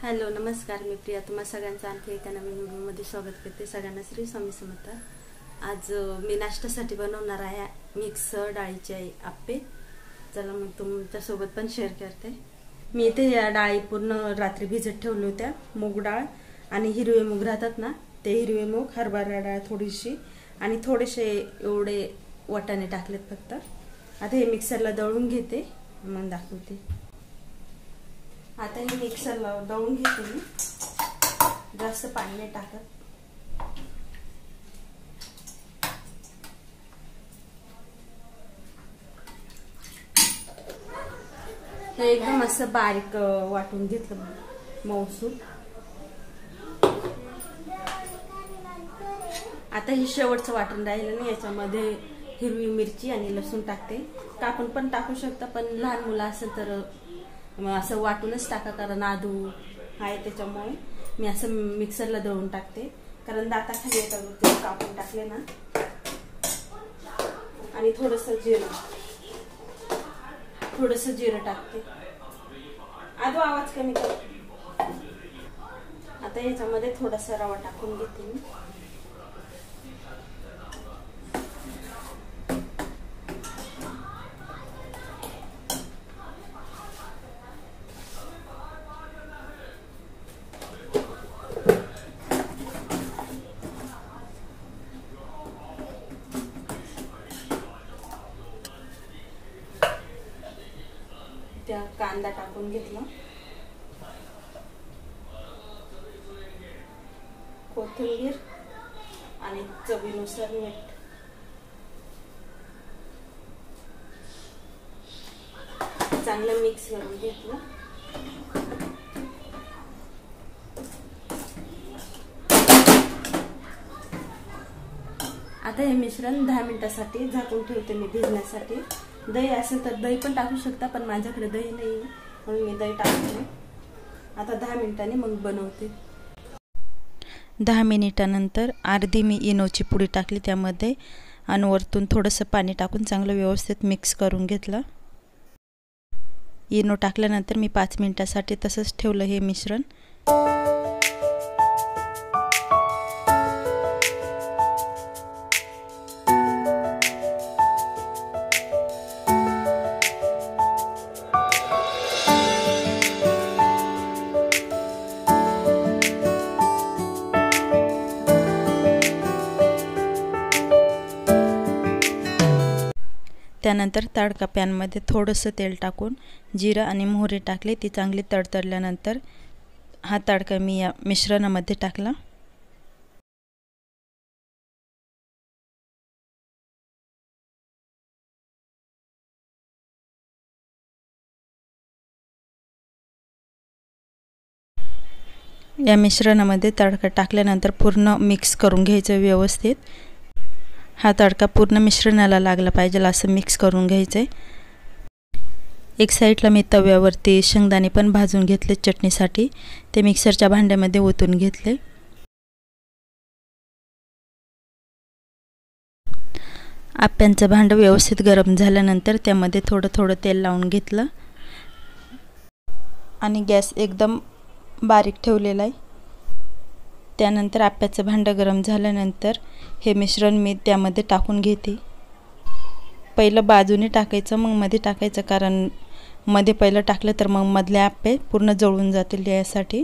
Hello नमस्कार, मी प्रिया. तुम्हा सगळ्यांचं आणखी एका नवीन व्हिडिओमध्ये स्वागत करते. सगळ्यांना श्री स्वामी समर्थ. आज मी नाश्त्यासाठी बनवणार आहे मिक्स डाळीचे आप्पे. चला मग तुमच्यासोबत पण शेअर करते. मी इथे या डाळी पूर्ण रात्री भिजत ठेवल्या होत्या. मूग डाळ आणि हिरवे मूग राहतात ना, ते हिरवे मूग, हरभरा डाळ थोडीशी आणि थोडेसे एवढे वाटाणे टाकलेत फक्त. आता हे मिक्सरला दळून घेते, मग दाखवते. आता हे मिक्सरला दळून घेते मी. जास्त पाणी नाही टाकत. हे एकदम असं बारीक वाटून घेतलं, मऊसूर. आता हे शेवटचं वाटण राहिलं नाही, याच्यामध्ये हिरवी मिरची आणि लसूण टाकते. कापून पण टाकू शकता, पण लहान मुलं असेल तर असं वाटूनच टाका, कारण आदू आहे त्याच्यामुळे मी असं मिक्सरला दळून टाकते. कारण दाताखाली येतात कापून टाकले ना. आणि थोडंसं जिरं टाकते. आदू आवाज कमी कर. आता याच्यामध्ये थोडासा रवा टाकून घेते मी. त्या कांदा टाकून घेतला, कोथिंबीर आणि चवीनुसार मीठ. चांगलं मिक्स करून घेतलं. आता हे मिश्रण 10 मिनिटांसाठी झाकून ठेवते मी भिजण्यासाठी. दही असेल तर दही पण टाकू शकता, पण माझ्याकडे दही नाही म्हणून मी दही टाकते. आता 10 मिनिटांनी मग बनवते. 10 मिनिटानंतर अर्धी मी इनोची पुडी टाकली त्यामध्ये, आणि वरतून थोडंसं पाणी टाकून चांगलं व्यवस्थित मिक्स करून घेतलं. इनो टाकल्यानंतर मी 5 मिनिटांसाठी तसंच ठेवलं हे मिश्रण. त्यानंतर तडका पॅनमध्ये थोडंसं तेल टाकून जिरं आणि मोहरी टाकले. ती चांगली तडतडल्यानंतर हा तडका मी या मिश्रणामध्ये टाकला. या मिश्रणामध्ये तडका टाकल्यानंतर पूर्ण मिक्स करून घ्यायचं व्यवस्थित. हा तडका पूर्ण मिश्रणाला लागला पाहिजे असं मिक्स करून घ्यायचंय. एक साईडला मी तव्यावरती शेंगदाणे पण भाजून घेतले चटणीसाठी. ते मिक्सरच्या भांड्यामध्ये ओतून घेतले. आप्यांचं भांडं व्यवस्थित गरम झाल्यानंतर त्यामध्ये थोडं तेल लावून घेतलं आणि गॅस एकदम बारीक ठेवलेला आहे. त्यानंतर आप्याचं भांडं गरम झाल्यानंतर हे मिश्रण मी त्यामध्ये टाकून घेते. पहिलं बाजूने टाकायचं, मग मध्ये टाकायचं, कारण मध्ये पहिलं टाकलं तर मग मधले आप्पे पूर्ण जळून जातील यासाठी.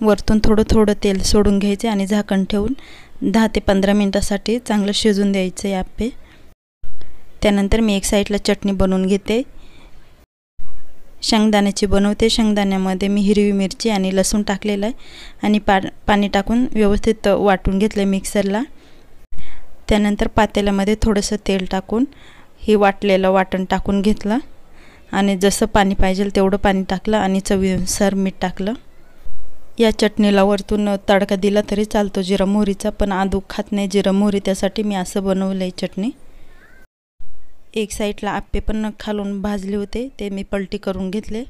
वरतून थोडं तेल सोडून घ्यायचे आणि झाकण ठेवून 10 ते 15 मिनिटांसाठी चांगलं शिजून द्यायचं हे आप्पे. त्यानंतर मी एक साईडला चटणी बनवून घेते. शेंगदाण्याची बनवते. शेंगदाण्यामध्ये मी हिरवी मिरची आणि लसूण टाकलेलं आहे आणि पाणी टाकून व्यवस्थित वाटून घेतलं मिक्सरला. त्यानंतर पातेल्यामध्ये थोडंसं तेल टाकून हे वाटलेलं वाटण टाकून घेतलं आणि जसं पाणी पाहिजे तेवढं पाणी टाकलं आणि चवीनुसार मीठ टाकलं. या चटणीला वरतून तडका दिला तरी चालतो जिरा मोहरीचा, पण आदू खात नाही जिरा मोहरी, त्यासाठी मी असं बनवलं आहे चटणी. एक साईडला आप्पे पण खालून भाजले होते, ते मी पलटी करून घेतले.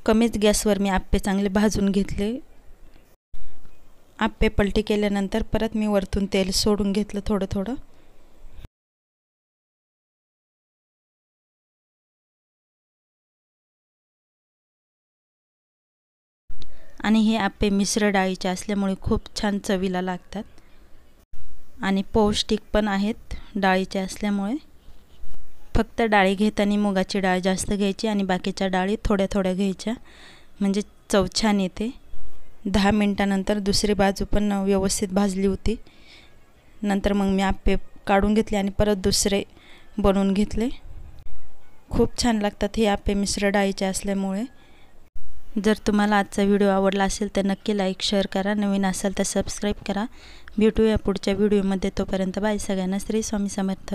कमीच गॅसवर मी आप्पे चांगले भाजून घेतले. आप्पे पलटी केल्यानंतर परत मी वरतून तेल सोडून घेतलं थोडं थोडं. आणि हे आप्पे मिश्र डाळीचे असल्यामुळे खूप छान चवीला लागतात आणि पौष्टिक पण आहेत डाळीचे असल्यामुळे. फक्त डाळी घेताना मुगाची डाळ जास्त घ्यायची आणि बाकीच्या डाळी थोड्या थोड्या घ्यायच्या, म्हणजे चव छान येते. 10 मिनिटानंतर दुसरी बाजू पण व्यवस्थित भाजली होती. नंतर मग मी आप्पे काढून घेतले आणि परत दुसरे बनवून घेतले. खूप छान लागतात हे आप्पे मिश्र डाळीचे असल्यामुळे. जर तुम्हाला आजचा व्हिडिओ आवडला असेल तर नक्की लाईक शेअर करा. नवीन असाल तर सबस्क्राईब करा. भेटूया पुढच्या व्हिडिओमध्ये. तोपर्यंत बाय. सगळ्यांना श्री स्वामी समर्थ.